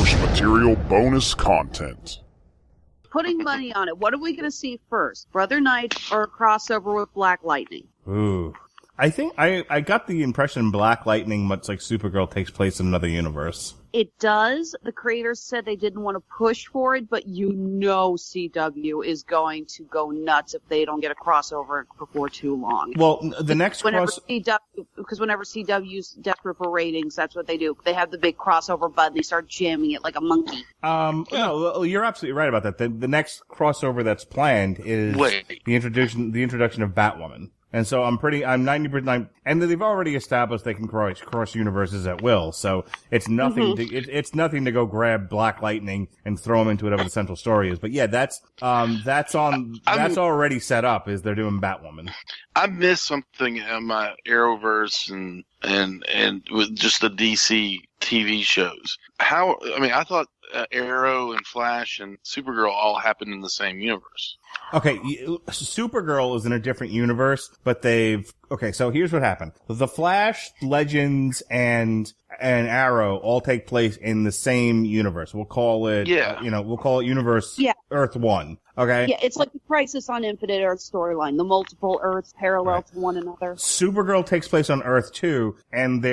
Source material bonus content. Putting money on it, what are we going to see first? Brother Knight or a crossover with Black Lightning? Ooh. I think I got the impression Black Lightning, much like Supergirl, takes place in another universe. It does. The creators said they didn't want to push for it, but CW is going to go nuts if they don't get a crossover before too long. Well, the next because whenever CW's desperate for ratings, that's what they do. They have the big crossover button. They start jamming it like a monkey. No, you're absolutely right about that. The next crossover that's planned is the introduction of Batwoman. And so I'm 90%, and they've already established they can cross universes at will. So it's nothing it's nothing to go grab Black Lightning and throw him into whatever the central story is. But yeah, that's already set up, is they're doing Batwoman. I missed something in my Arrowverse and with just the DC TV shows. I thought Arrow and Flash and Supergirl all happened in the same universe. Okay, Supergirl is in a different universe, but so here's what happened. The Flash, Legends, and Arrow all take place in the same universe. We'll call it, we'll call it Universe Earth 1. Okay? Yeah, it's like the Crisis on Infinite Earth storyline, the multiple Earths parallel to one another. Supergirl takes place on Earth 2, and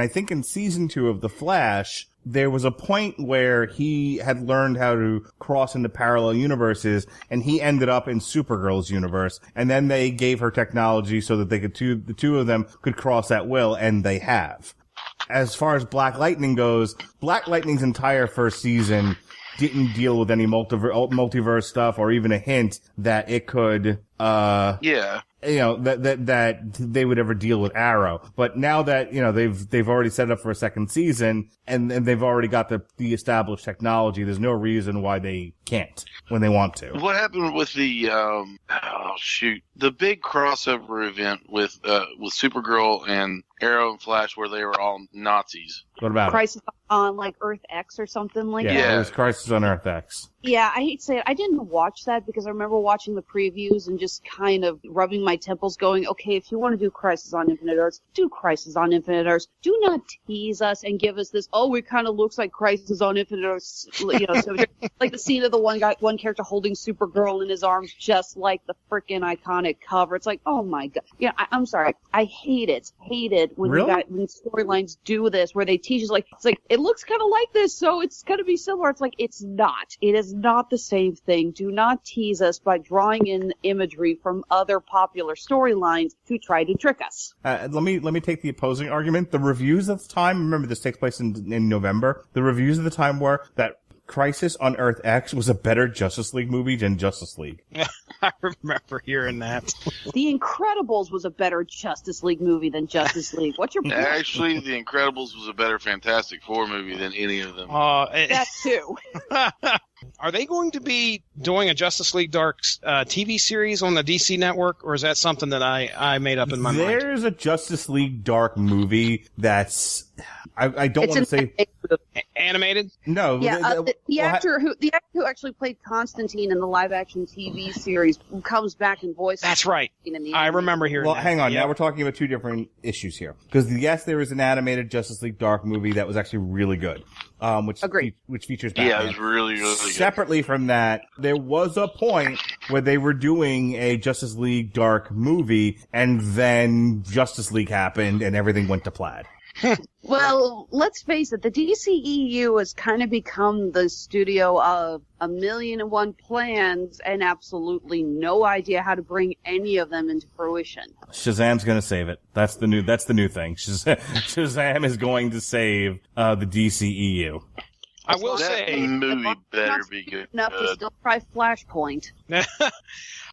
I think in season 2 of The Flash, there was a point where he had learned how to cross into parallel universes, and he ended up in Supergirl's universe. And then they gave her technology so that the two of them could cross at will, and they have. As far as Black Lightning goes, Black Lightning's entire first season didn't deal with any multiverse stuff, or even a hint that it could, that they would ever deal with Arrow. But now that, they've already set it up for a second season, and they've already got the established technology, there's no reason why they can't when they want to. What happened with the, the big crossover event with Supergirl and Arrow and Flash where they were all Nazis? What about Crisis on like Earth X or something like that? Yeah, it was Crisis on Earth X. Yeah, I hate to say it. I didn't watch that because I remember watching the previews and just kind of rubbing my temples going, okay, if you want to do Crisis on Infinite Earths, do Crisis on Infinite Earths. Do not tease us and give us this, it kind of looks like Crisis on Infinite Earths, so like the scene of the one character holding Supergirl in his arms just like the freaking iconic cover. It's like, oh my God. Yeah, I'm sorry. I hate it when when storylines do this where they teach us it's like, it looks kind of like this, so it's going to be similar. It's like, it's not. It is not the same thing. Do not tease us by drawing in imagery from other popular storylines to try to trick us. Let me take the opposing argument. The reviews at the time, remember this takes place in November, the reviews at the time were that Crisis on Earth X was a better Justice League movie than Justice League. I remember hearing that. The Incredibles was a better Justice League movie than Justice League. What's your point? Actually, The Incredibles was a better Fantastic Four movie than any of them. That too. Are they going to be doing a Justice League Dark TV series on the DC network, or is that something that I made up in my mind? There's a Justice League Dark movie that's... I don't want to say... Animated? No. Yeah, the actor who actually played Constantine in the live-action TV series comes back in voice. That's right. I remember hearing that. Well, hang on. Yep. Now we're talking about two different issues here. Because, yes, there is an animated Justice League Dark movie that was actually really good. Which features Batman. Yeah, it was really, really good. Separately from that, there was a point where they were doing a Justice League Dark movie, and then Justice League happened, and everything went to plaid. Well, let's face it, the DCEU has kind of become the studio of 1,000,001 plans and absolutely no idea how to bring any of them into fruition. Shazam's going to save it. That's the new thing. Shazam is going to save the DCEU. I will say, that movie better be good. Enough to still try Flashpoint.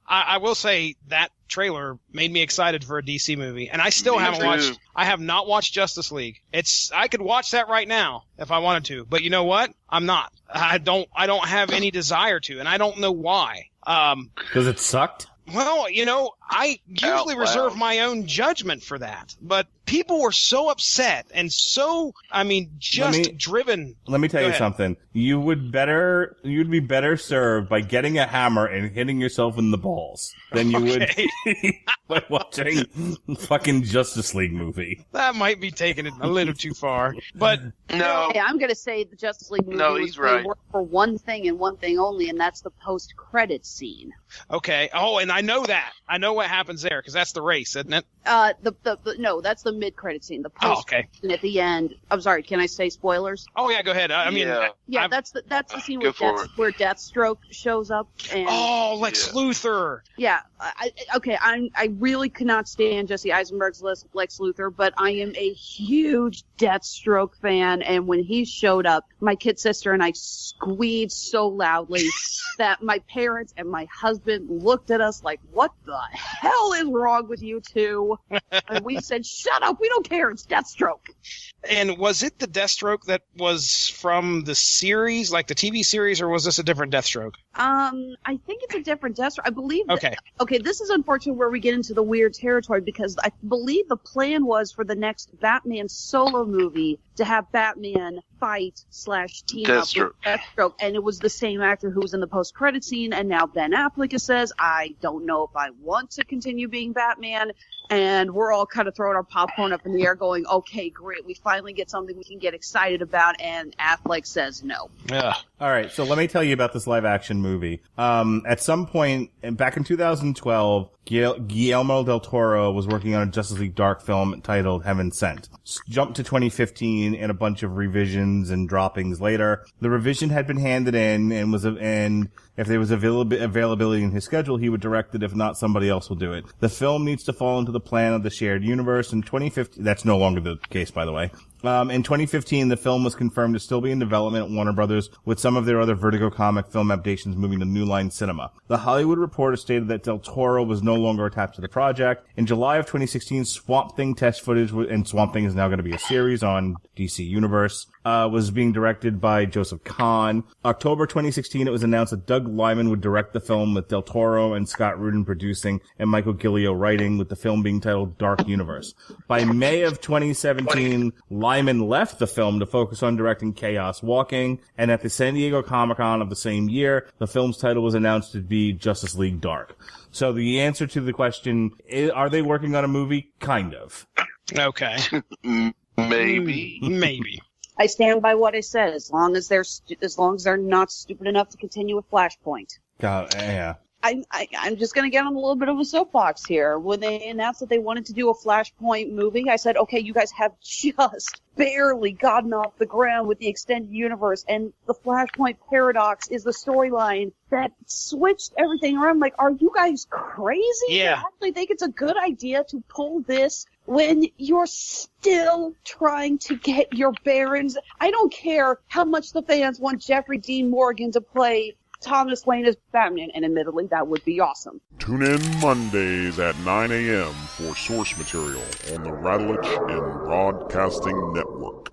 I will say that trailer made me excited for a DC movie, and I still haven't watched. I have not watched Justice League. I could watch that right now if I wanted to, but you know what? I'm not. I don't have any desire to, and I don't know why. Because it sucked? Well, I usually reserve my own judgment for that, but people were so upset and so, driven. Let me tell you something. You'd be better served by getting a hammer and hitting yourself in the balls than you would by watching fucking Justice League movie. That might be taking it a little too far, but No. Hey, I'm going to say the Justice League movie he's right. worked for one thing and one thing only, and that's the post-credit scene. okay. Oh, and I know that. I know what happens there because that's the race, isn't it? No, that's the mid-credit scene. The Oh, post okay. scene at the end. I'm sorry, can I say spoilers? Oh yeah, go ahead. Yeah, that's the scene Go for it. where Deathstroke shows up. And Lex Luthor. yeah, I really could not stand Jesse Eisenberg's Lex Luthor, but I am a huge Deathstroke fan, and when he showed up, my kid sister and I squealed so loudly that my parents and my husband looked at us like, "What the hell is wrong with you two?" And we said, "Shut up, we don't care, it's Deathstroke." And was it the Deathstroke that was from the series, like the TV series, or was this a different Deathstroke? I think it's a different Deathstroke. I believe. Okay. Okay, this is unfortunate where we get into the weird territory because I believe the plan was for the next Batman solo movie to have Batman fight/team up with Deathstroke, and it was the same actor who was in the post-credit scene, and now Ben Affleck says, "I don't know if I want to continue being Batman," and we're all kind of throwing our popcorn up in the air going, "Okay, great, we finally get something we can get excited about," and Affleck says no. Yeah. All right, so let me tell you about this live-action movie. At some point, back in 2012, Guillermo del Toro was working on a Justice League Dark film titled Heaven Sent. Jumped to 2015 and a bunch of revisions and droppings later. The revision had been handed in and if there was availability in his schedule, he would direct it. If not, somebody else will do it. The film needs to fall into the plan of the shared universe. In 2015, that's no longer the case, by the way. In 2015, the film was confirmed to still be in development at Warner Brothers, with some of their other Vertigo comic film adaptations moving to New Line Cinema. The Hollywood Reporter stated that Del Toro was no longer attached to the project. In July of 2016, Swamp Thing test footage, and Swamp Thing is now going to be a series on DC Universe, was being directed by Joseph Kahn. October 2016, it was announced that Doug Liman would direct the film, with Del Toro and Scott Rudin producing and Michael Gillio writing, with the film being titled Dark Universe. By May of 2017, Lyman left the film to focus on directing Chaos Walking, and at the San Diego Comic-Con of the same year, the film's title was announced to be Justice League Dark. So the answer to the question, are they working on a movie? Kind of. Okay. Maybe. I stand by what I said. As long as they're not stupid enough to continue with Flashpoint. God, yeah. I'm just going to get on a little bit of a soapbox here. When they announced that they wanted to do a Flashpoint movie, I said, okay, you guys have just barely gotten off the ground with the extended universe, and the Flashpoint paradox is the storyline that switched everything around. Like, are you guys crazy? Yeah. You actually think it's a good idea to pull this when you're still trying to get your bearings? I don't care how much the fans want Jeffrey Dean Morgan to play Thomas Wayne as Batman, and admittedly, that would be awesome. Tune in Mondays at 9 a.m. for source material on the Radulich and Broadcasting Network.